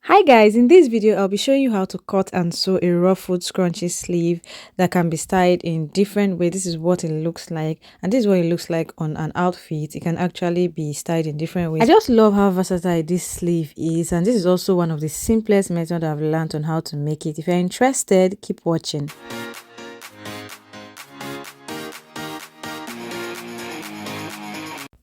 Hi guys, in this video I'll be showing you how to cut and sew a ruffled scrunchy sleeve that can be styled in different ways. This is what it looks like, and this is what it looks like on an outfit. It can actually be styled in different ways. I just love how versatile this sleeve is, and this is also one of the simplest methods I've learned on how to make it. If you're interested, keep watching.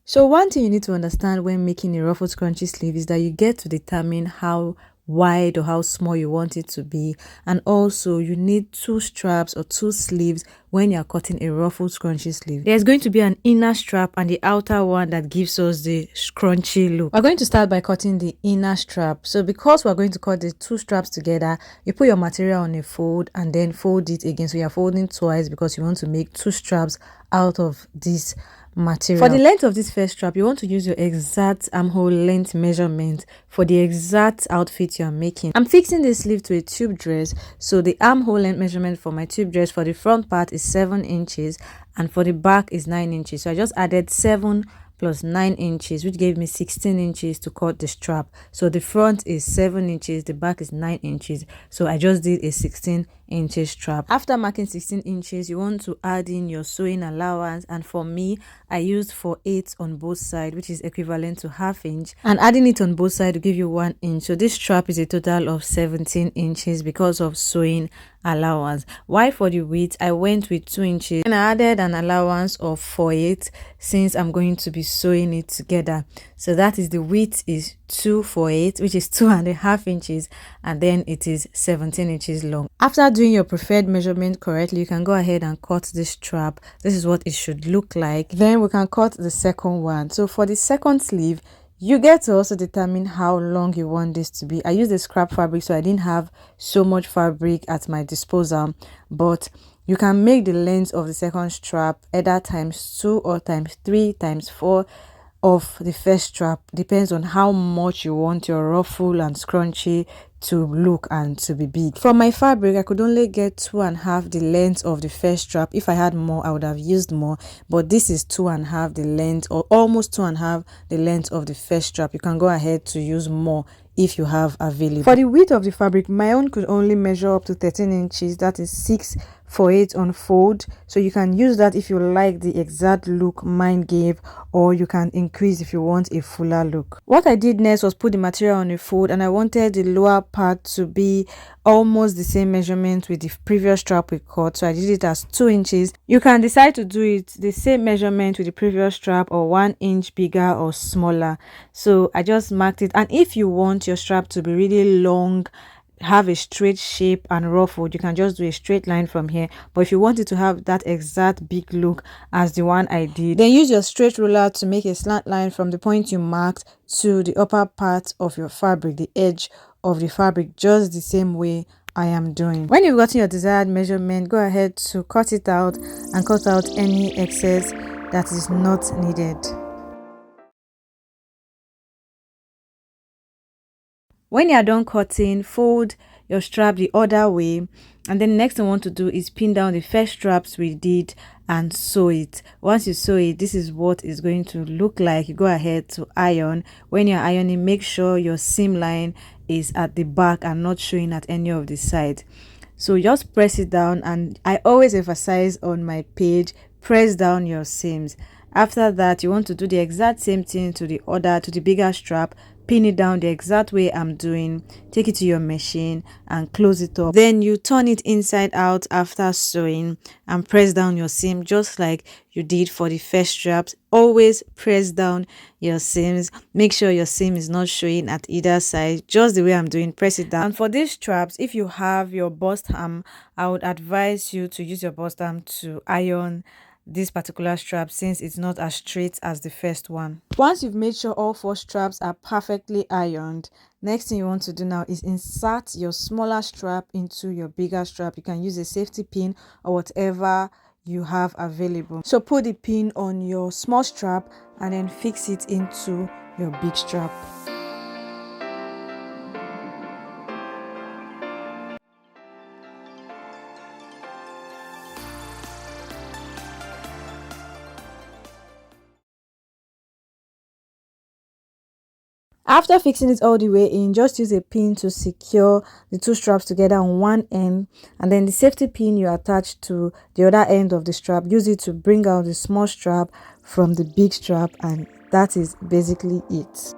So one thing you need to understand when making a ruffled scrunchy sleeve is that you get to determine how wide or how small you want it to be, and also you need two straps or two sleeves when you're cutting a ruffled scrunchy sleeve. There's going to be an inner strap and the outer one that gives us the scrunchy look. We're going to start by cutting the inner strap. So because we're going to cut the two straps together, you put your material on a fold and then fold it again. So you're folding twice because you want to make two straps out of this material. For the length of this first strap, you want to use your exact armhole length measurement for the exact outfit you're making. I'm fixing this sleeve to a tube dress, so the armhole length measurement for my tube dress for the front part is 7 inches and for the back is 9 inches. So I just added 7 plus 9 inches, which gave me 16 inches to cut the strap. So the front is 7 inches, the back is 9 inches. So I just did a 16 inches strap. After marking 16 inches, you want to add in your sewing allowance, and for me, I used 4/8 on both sides, which is equivalent to ½ inch, and adding it on both sides will give you 1 inch. So this strap is a total of 17 inches because of sewing allowance. Why for the width, I went with 2 inches and I added an allowance of 4/8 since I'm going to be sewing it together. So that is the width is 2 4/8, which is 2.5 inches, and then it is 17 inches long. After doing your preferred measurement correctly, you can go ahead and cut this strap. This is what it should look like. Then we can cut the second one. So for the second sleeve, you get to also determine how long you want this to be. I used a scrap fabric, so I didn't have so much fabric at my disposal, but you can make the length of the second strap either ×2 or ×3 ×4 of the first strap. Depends on how much you want your ruffle and scrunchie to look and to be big. From my fabric, I could only get 2.5 the length of the first strap. If I had more, I would have used more, but this is 2.5 the length, or almost 2.5 the length of the first strap. You can go ahead to use more if you have available. For the width of the fabric, my own could only measure up to 13 inches. That is 6 4/8 on fold, so you can use that if you like the exact look mine gave, or you can increase if you want a fuller look. What I did next was put the material on a fold, and I wanted the lower part to be almost the same measurement with the previous strap we cut, so I did it as 2 inches. You can decide to do it the same measurement with the previous strap or 1 inch bigger or smaller. So I just marked it, and if you want your strap to be really long, have a straight shape and ruffled, you can just do a straight line from here. But if you want it to have that exact big look as the one I did, then use your straight ruler to make a slant line from the point you marked to the upper part of your fabric, the edge of the fabric, just the same way I am doing. When you've gotten your desired measurement, go ahead to cut it out and cut out any excess that is not needed. When you are done cutting, fold your strap the other way, and then next thing I want to do is pin down the first straps we did and sew it. Once you sew it, this is what it's going to look like. You go ahead to iron. When you're ironing, make sure your seam line is at the back and not showing at any of the sides. So just press it down, and I always emphasize on my page, press down your seams. After that, you want to do the exact same thing to the bigger strap. Pin it down the exact way I'm doing, take it to your machine and close it up. Then you turn it inside out after sewing and press down your seam just like you did for the first straps. Always press down your seams. Make sure your seam is not showing at either side, just the way I'm doing. Press it down. And for these straps, if you have your bust arm, I would advise you to use your bust arm to iron this particular strap, since it's not as straight as the first one. Once you've made sure all 4 straps are perfectly ironed, next thing you want to do now is insert your smaller strap into your bigger strap. You can use a safety pin or whatever you have available. So put the pin on your small strap and then fix it into your big strap. After fixing it all the way in, just use a pin to secure the two straps together on one end, and then the safety pin you attach to the other end of the strap, use it to bring out the small strap from the big strap, and that is basically it.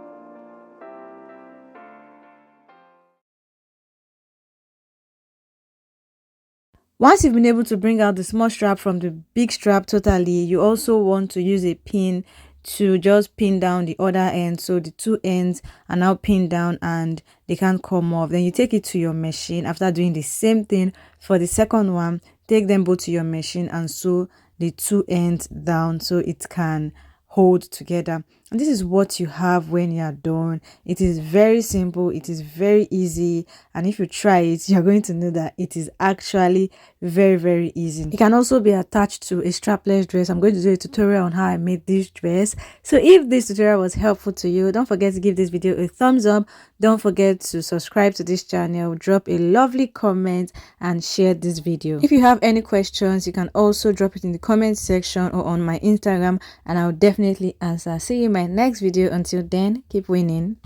Once you've been able to bring out the small strap from the big strap totally, you also want to use a pin to just pin down the other end, so the two ends are now pinned down and they can't come off. Then you take it to your machine. After doing the same thing for the second one, take them both to your machine and sew the two ends down so it can hold together. And this is what you have when you are done. It is very simple, it is very easy, and if you try it, you're going to know that it is actually very easy. It can also be attached to a strapless dress. I'm going to do a tutorial on how I made this dress. So if this tutorial was helpful to you, don't forget to give this video a thumbs up. Don't forget to subscribe to this channel, drop a lovely comment, and share this video. If you have any questions, you can also drop it in the comment section or on my Instagram, and I'll definitely answer. See you in my next video. Until then, keep winning.